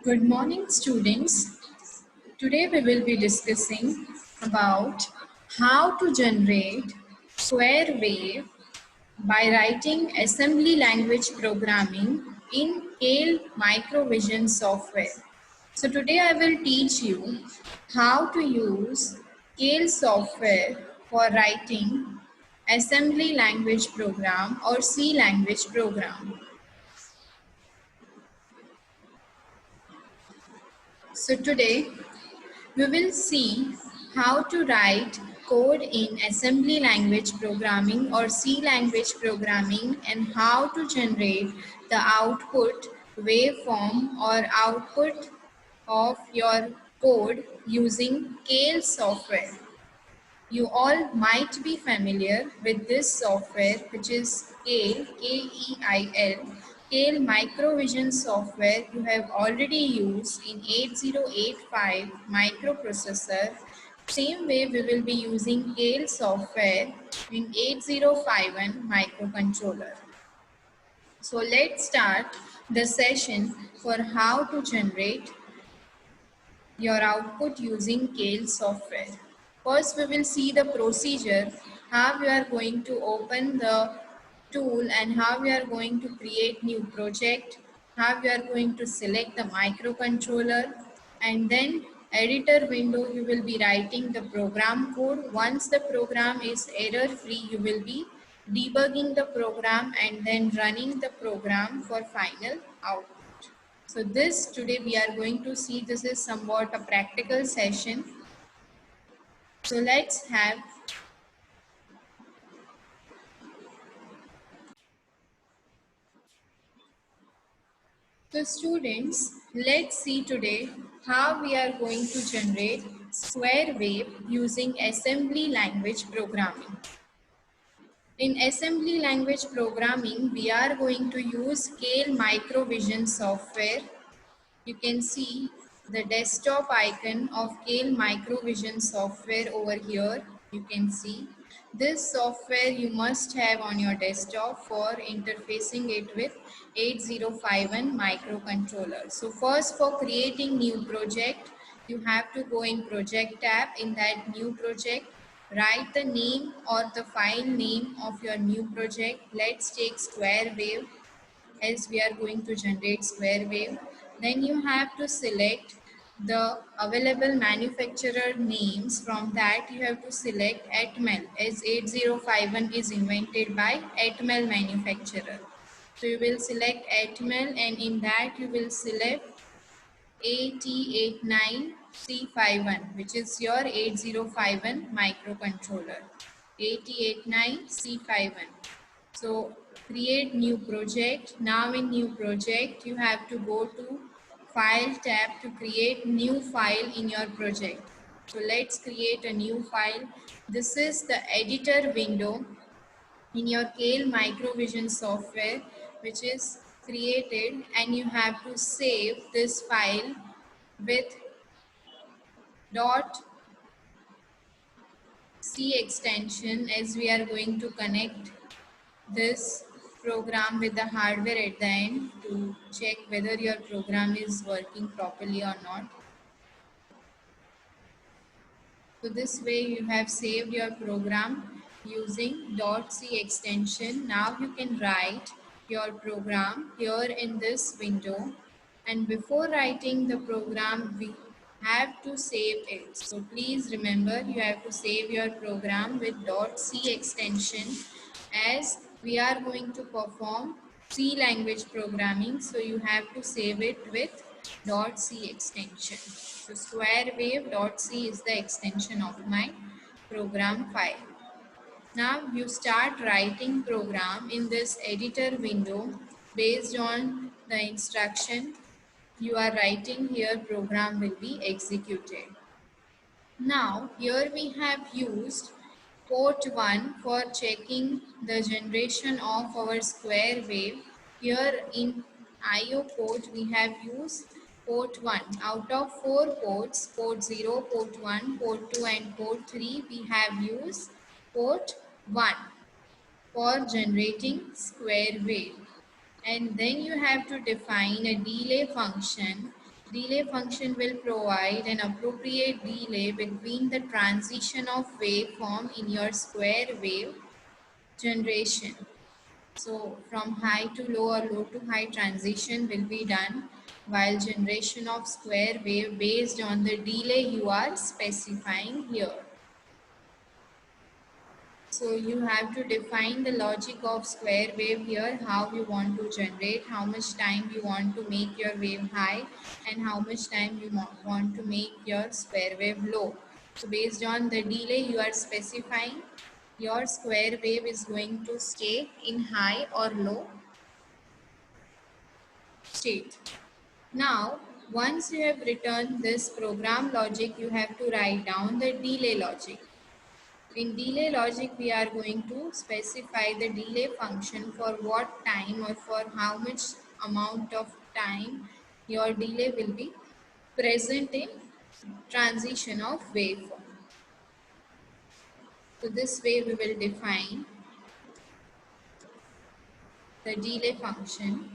Good morning, students. Today we will be discussing about how to generate square wave by writing assembly language programming in Kale Microvision software. So today I will teach you how to use Kale software for writing assembly language program or C language program. So today we will see how to write code in assembly language programming or C language programming and how to generate the output waveform or output of your code using Kale software. You all might be familiar with this software, which is Kale, K-E-I-L. Kale Microvision software you have already used in 8085 microprocessor. Same way we will be using Kale software in 8051 microcontroller. So let's start the session for how to generate your output using Kale software. First, we will see the procedure, how we are going to open the tool and how we are going to create new project, how we are going to select the microcontroller, and then editor window you will be writing the program code. Once the program is error free, you will be debugging the program and then running the program for final output. So this today we are going to see, this is somewhat a practical session. So let's have, so students, let's see today how we are going to generate square wave using assembly language programming. In assembly language programming, we are going to use Kale Microvision software. You can see the desktop icon of Kale Microvision software over here. You can see this software you must have on your desktop for interfacing it with 8051 microcontroller. So first, for creating new project, you have to go in project tab. In that new project, write the name or the file name of your new project. Let's take square wave, as we are going to generate square wave. Then you have to select the available manufacturer names. From that you have to select Atmel, as 8051 is invented by Atmel manufacturer. So you will select Atmel and in that you will select AT89C51, which is your 8051 microcontroller. AT89C51. So create new project. Now in new project, you have to go to file tab to create new file in your project. So let's create a new file. This is the editor window in your Kale Microvision software, which is created, and you have to save this file with .c extension, as we are going to connect this program with the hardware at the end to check whether your program is working properly or not. So this way you have saved your program using .c extension. Now you can write your program here in this window, and before writing the program we have to save it. So please remember, you have to save your program with .c extension, as we are going to perform C language programming, so you have to save it with .c extension. So square wave .c is the extension of my program file. Now you start writing program in this editor window based on the instruction you are writing here. Program will be executed. Now here we have used port 1 for checking the generation of our square wave. Here in IO port we have used port 1. Out of 4 ports, port 0, port 1, port 2 and port 3, we have used port 1 for generating square wave. And then you have to define a delay function Delay function will provide an appropriate delay between the transition of waveform in your square wave generation. So from high to low or low to high transition will be done while generation of square wave based on the delay you are specifying here. So you have to define the logic of square wave here, how you want to generate, how much time you want to make your wave high and how much time you want to make your square wave low. So based on the delay you are specifying, your square wave is going to stay in high or low state. Now, once you have written this program logic, you have to write down the delay logic. In delay logic, we are going to specify the delay function for what time or for how much amount of time your delay will be present in transition of waveform. So this way we will define the delay function.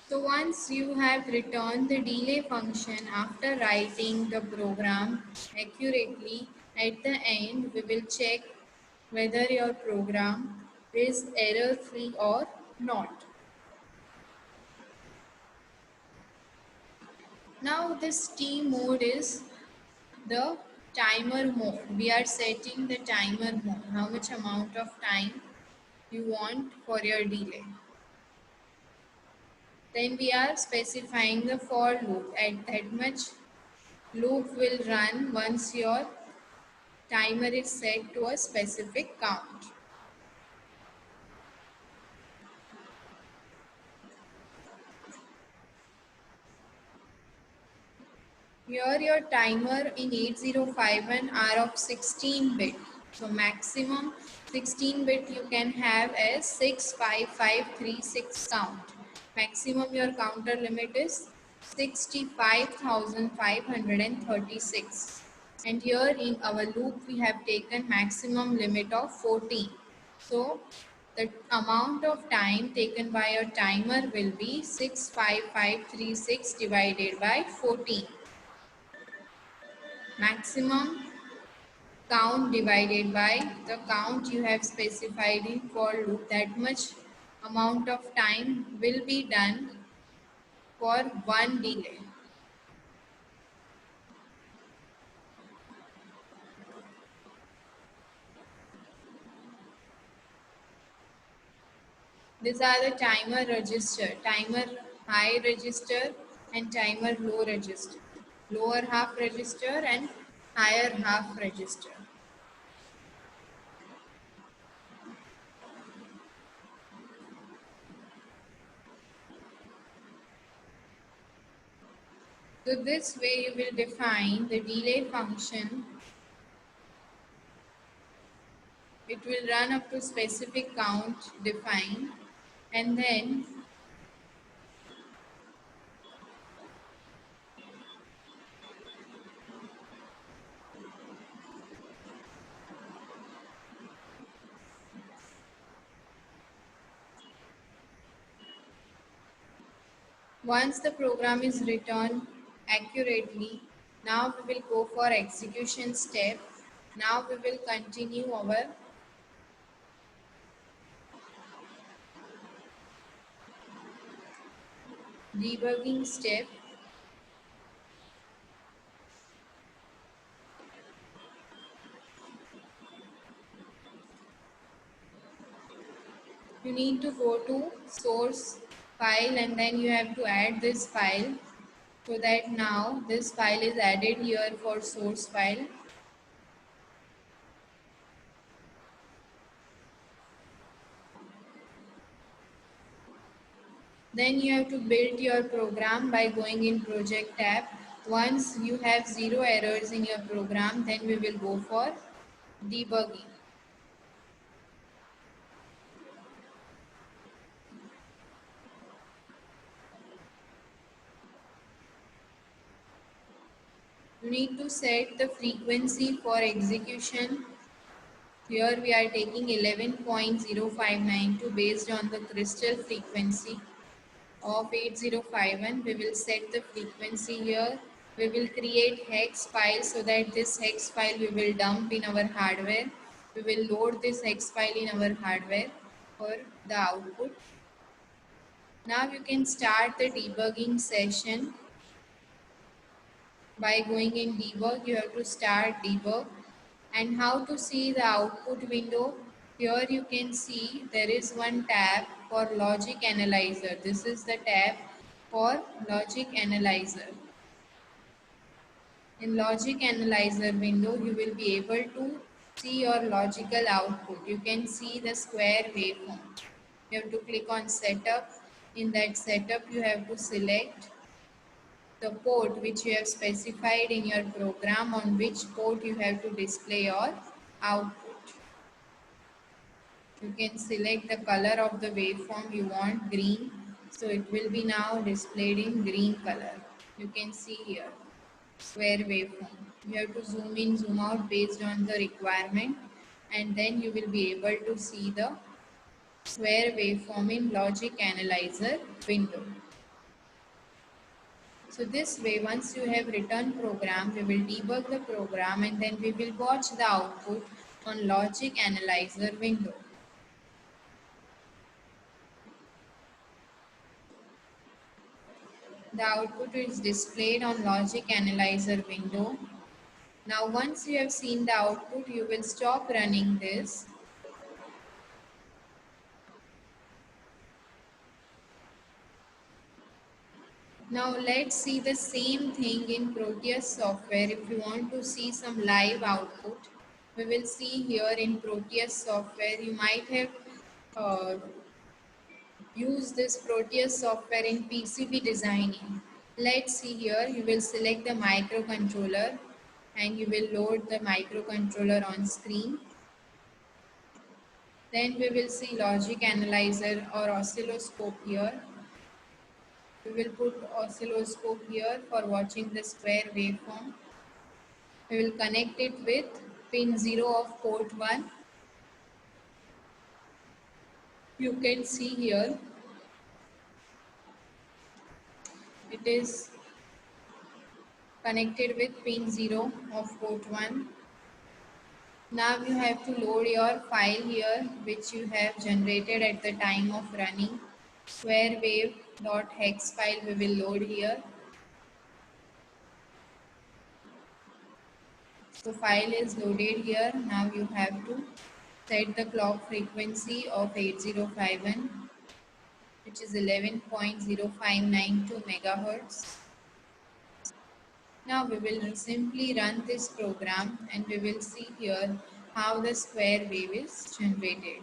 So once you have returned the delay function after writing the program accurately, at the end we will check whether your program is error free or not. Now this T mode is the timer mode. We are setting the timer mode, how much amount of time you want for your delay. Then we are specifying the for loop. At that much loop will run once your timer is set to a specific count. Here your timer in 8051 are of 16 bit. So maximum 16 bit you can have as 65536 count. Maximum your counter limit is 65,536. And here in our loop we have taken maximum limit of 14. So the amount of time taken by your timer will be 65536 divided by 14. Maximum count divided by the count you have specified in for loop, that much amount of time will be done for one delay. These are the timer register, timer high register and timer low register, lower half register and higher half register. So this way you will define the delay function. It will run up to specific count defined, and then once the program is written accurately, now we will go for execution step. Now we will continue our debugging step. You need to go to source file and then you have to add this file, so that now this file is added here for source file. Then you have to build your program by going in project tab. Once you have 0 errors in your program, then we will go for debugging. You need to set the frequency for execution. Here we are taking 11.0592 based on the crystal frequency of 8051. We will set the frequency here. We will create hex file so that this hex file we will dump in our hardware. We will load this hex file in our hardware for the output. Now you can start the debugging session by going in debug. You have to start debug. And how to see the output window? Here you can see there is one tab for logic analyzer. This is the tab for logic analyzer. In logic analyzer window, you will be able to see your logical output. You can see the square waveform. You have to click on setup. In that setup, you have to select the port which you have specified in your program, on which port you have to display your output. You can select the color of the waveform you want, green. So it will be now displayed in green color. You can see here, square waveform. You have to zoom in, zoom out based on the requirement, and then you will be able to see the square waveform in logic analyzer window. So this way, once you have written program, we will debug the program and then we will watch the output on logic analyzer window. The output is displayed on logic analyzer window. Now once you have seen the output, you will stop running this. Now let's see the same thing in Proteus software. If you want to see some live output, we will see here in Proteus software. You might have used this Proteus software in PCB designing. Let's see here, you will select the microcontroller and you will load the microcontroller on screen. Then we will see logic analyzer or oscilloscope here. We will put oscilloscope here for watching the square waveform. We will connect it with pin 0 of port 1. You can see here it is connected with pin 0 of port 1. Now you have to load your file here which you have generated at the time of running. Square wave.hex file we will load here. So file is loaded here. Now you have to set the clock frequency of 8051, which is 11.0592 megahertz. Now we will simply run this program and we will see here how the square wave is generated.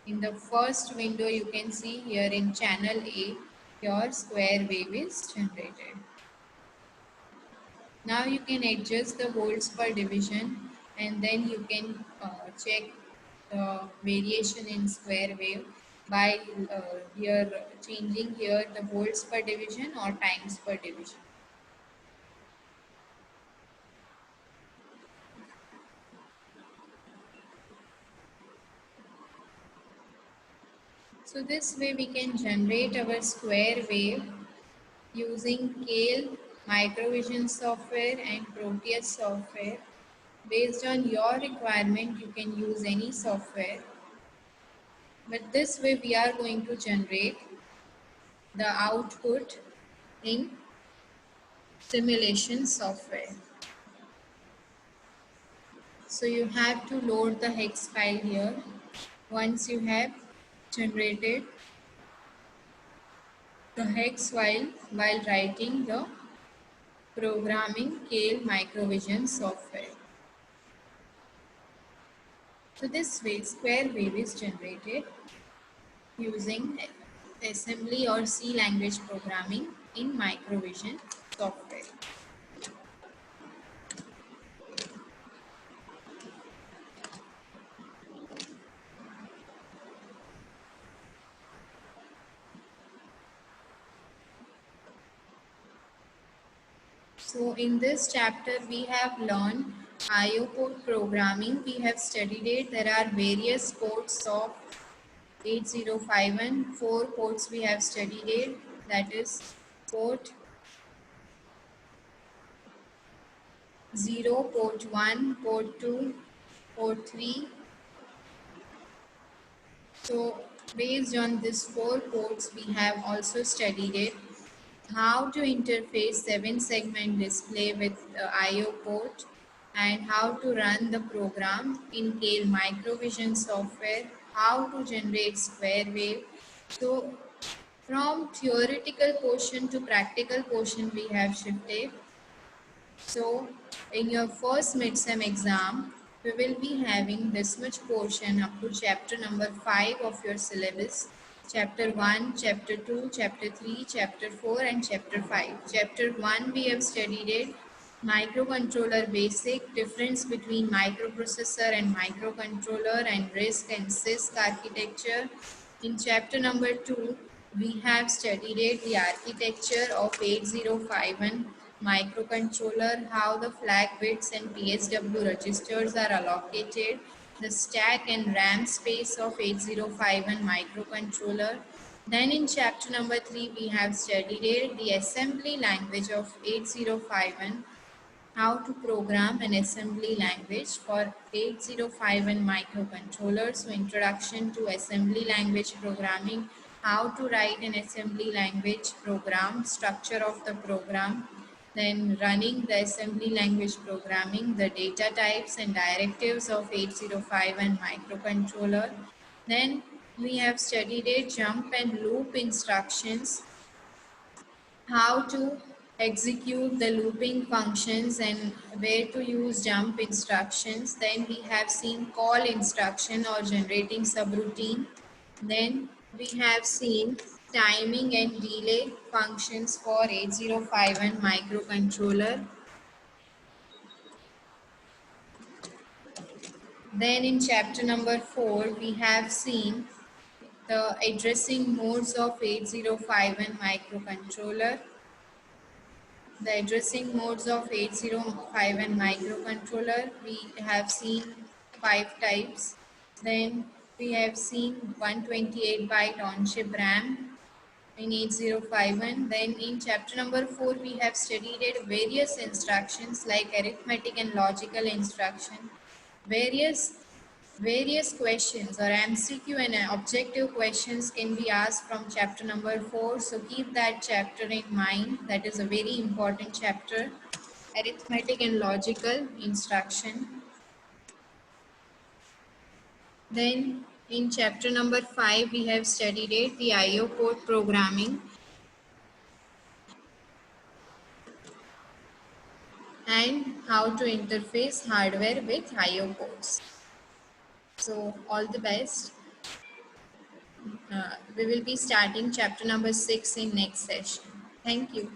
In the first window you can see here in channel A, your square wave is generated. Now you can adjust the volts per division and then you can check the variation in square wave by here changing here the volts per division or times per division. So this way we can generate our square wave using Kale, Microvision software and Proteus software. Based on your requirement, you can use any software. But this way we are going to generate the output in simulation software. So you have to load the hex file here. Once you have generated the hex file while writing the programming Kale Microvision software. So this way square wave is generated using assembly or C language programming in Microvision software. So in this chapter we have learned IO port programming. We have studied it. There are various ports of 8051. Four ports we have studied it. That is port 0, port 1, port 2, port 3. So based on these four ports we have also studied it. How to interface 7-segment display with the IO port and how to run the program in Kale Microvision software, how to generate square wave. So from theoretical portion to practical portion we have shifted. So in your first midsem exam, we will be having this much portion up to chapter number 5 of your syllabus. Chapter 1, Chapter 2, Chapter 3, Chapter 4 and Chapter 5. Chapter 1 we have studied it. Microcontroller basic, difference between microprocessor and microcontroller and RISC and CISC architecture. In chapter number 2, we have studied it, the architecture of 8051 microcontroller, how the flag bits and PSW registers are allocated, the stack and RAM space of 8051 microcontroller. Then in chapter number 3, we have studied it, the assembly language of 8051, how to program an assembly language for 8051 microcontroller. So introduction to assembly language programming, how to write an assembly language program, structure of the program, then running the assembly language programming, the data types and directives of 8051 microcontroller. Then we have studied a jump and loop instructions, how to execute the looping functions and where to use jump instructions. Then we have seen call instruction or generating subroutine. Then we have seen timing and delay functions for 8051 microcontroller. Then in chapter number 4 we have seen the addressing modes of 8051 microcontroller. The addressing modes of 8051 microcontroller, we have seen 5 types. Then we have seen 128 byte on-chip RAM in 8051. Then in chapter number 4, we have studied various instructions like arithmetic and logical instruction, various various questions or MCQ and objective questions can be asked from chapter number 4. So keep that chapter in mind. That is a very important chapter, arithmetic and logical instruction. Then in chapter number 5 we have studied the IO port programming and how to interface hardware with IO ports. So all the best. We will be starting chapter number 6 in next session. Thank you.